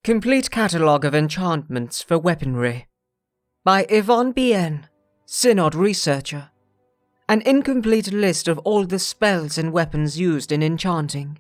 Complete Catalogue of Enchantments for Weaponry by Yvonne Bien, Synod Researcher. An incomplete list of all the spells and weapons used in enchanting.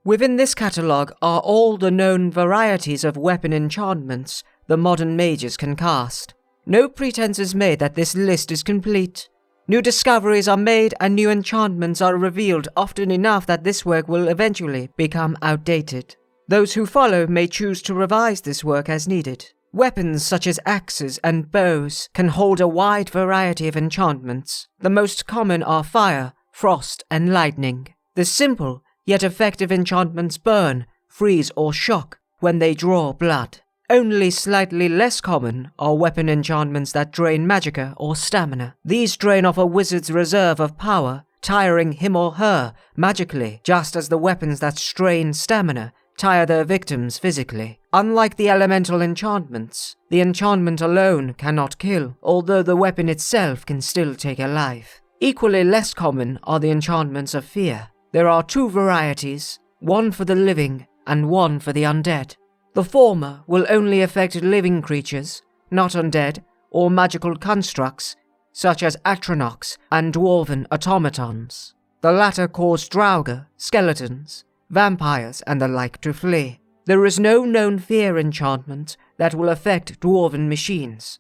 Within this catalogue are all the known varieties of weapon enchantments the modern mages can cast. No pretense is made that this list is complete. New discoveries are made and new enchantments are revealed often enough that this work will eventually become outdated. Those who follow may choose to revise this work as needed. Weapons such as axes and bows can hold a wide variety of enchantments. The most common are fire, frost, and lightning. The simple yet effective enchantments burn, freeze, or shock when they draw blood. Only slightly less common are weapon enchantments that drain magicka or stamina. These drain off a wizard's reserve of power, tiring him or her magically, just as the weapons that strain stamina tire their victims physically. Unlike the elemental enchantments, the enchantment alone cannot kill, although the weapon itself can still take a life. Equally less common are the enchantments of fear. There are two varieties, one for the living and one for the undead. The former will only affect living creatures, not undead, or magical constructs, such as atronachs and dwarven automatons. The latter cause draugr, skeletons, vampires, and the like to flee. There is no known fear enchantment that will affect dwarven machines.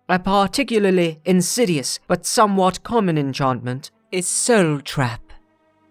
A particularly insidious but somewhat common enchantment is Soule Trap.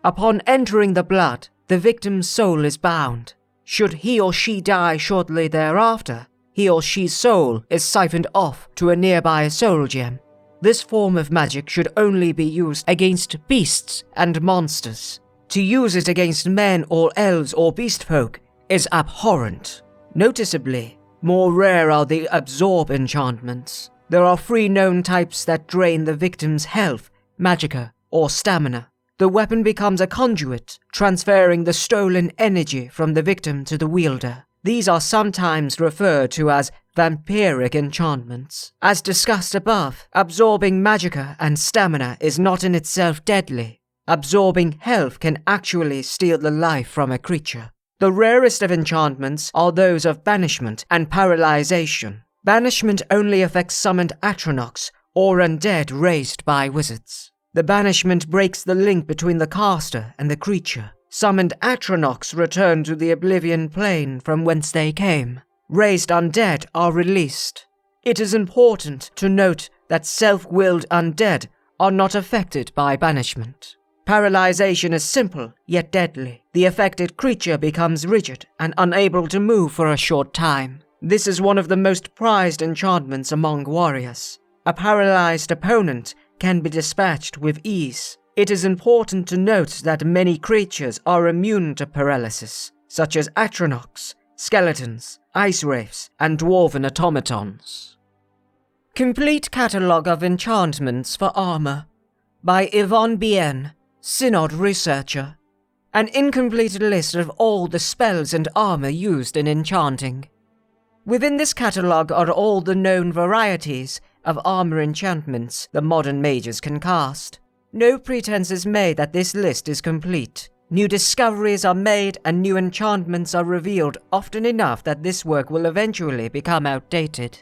Upon entering the blood, the victim's soul is bound. Should he or she die shortly thereafter, he or she's soul is siphoned off to a nearby soul gem. This form of magic should only be used against beasts and monsters. To use it against men or elves or beast folk is abhorrent. Noticeably, more rare are the absorb enchantments. There are 3 known types that drain the victim's health, magicka, or stamina. The weapon becomes a conduit, transferring the stolen energy from the victim to the wielder. These are sometimes referred to as vampiric enchantments. As discussed above, absorbing magicka and stamina is not in itself deadly. Absorbing health can actually steal the life from a creature. The rarest of enchantments are those of banishment and paralyzation. Banishment only affects summoned atronachs or undead raised by wizards. The banishment breaks the link between the caster and the creature. Summoned atronachs return to the oblivion plane from whence they came. Raised undead are released. It is important to note that self-willed undead are not affected by banishment. Paralyzation is simple, yet deadly. The affected creature becomes rigid and unable to move for a short time. This is one of the most prized enchantments among warriors. A paralyzed opponent can be dispatched with ease. It is important to note that many creatures are immune to paralysis, such as atronachs, skeletons, ice wraiths, and dwarven automatons. Complete Catalogue of Enchantments for Armour by Yvonne Bien, Synod Researcher. An incomplete list of all the spells and armor used in enchanting. Within this catalogue are all the known varieties of armor enchantments the modern mages can cast. No pretense is made that this list is complete. New discoveries are made and new enchantments are revealed often enough that this work will eventually become outdated.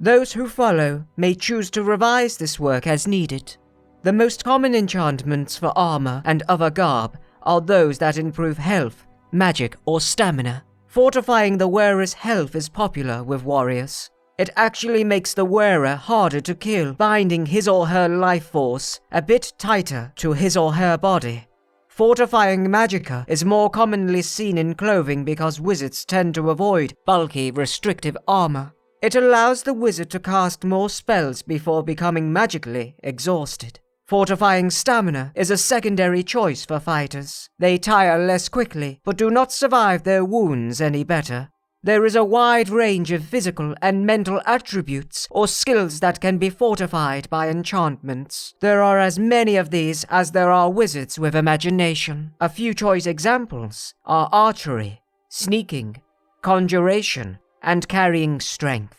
Those who follow may choose to revise this work as needed. The most common enchantments for armor and other garb are those that improve health, magic, or stamina. Fortifying the wearer's health is popular with warriors. It actually makes the wearer harder to kill, binding his or her life force a bit tighter to his or her body. Fortifying magicka is more commonly seen in clothing because wizards tend to avoid bulky, restrictive armor. It allows the wizard to cast more spells before becoming magically exhausted. Fortifying stamina is a secondary choice for fighters. They tire less quickly, but do not survive their wounds any better. There is a wide range of physical and mental attributes or skills that can be fortified by enchantments. There are as many of these as there are wizards with imagination. A few choice examples are archery, sneaking, conjuration, and carrying strength.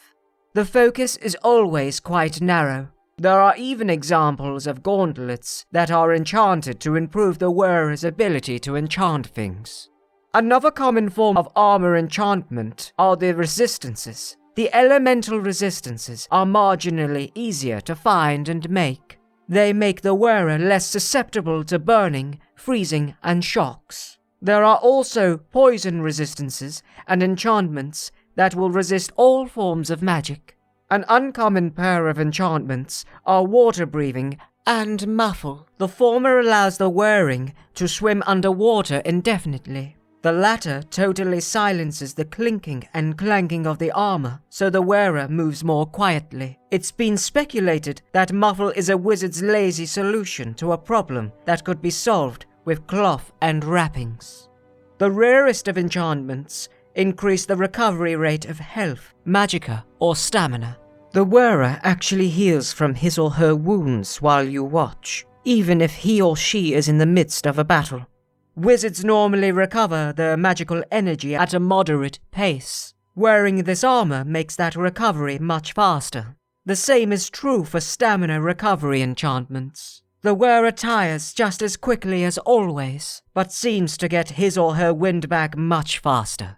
The focus is always quite narrow. There are even examples of gauntlets that are enchanted to improve the wearer's ability to enchant things. Another common form of armor enchantment are the resistances. The elemental resistances are marginally easier to find and make. They make the wearer less susceptible to burning, freezing, and shocks. There are also poison resistances and enchantments that will resist all forms of magic. An uncommon pair of enchantments are water breathing and muffle. The former allows the wearing to swim underwater indefinitely. The latter totally silences the clinking and clanking of the armor, so the wearer moves more quietly. It's been speculated that muffle is a wizard's lazy solution to a problem that could be solved with cloth and wrappings. The rarest of enchantments increase the recovery rate of health, magicka, or stamina. The wearer actually heals from his or her wounds while you watch, even if he or she is in the midst of a battle. Wizards normally recover their magical energy at a moderate pace. Wearing this armor makes that recovery much faster. The same is true for stamina recovery enchantments. The wearer tires just as quickly as always, but seems to get his or her wind back much faster.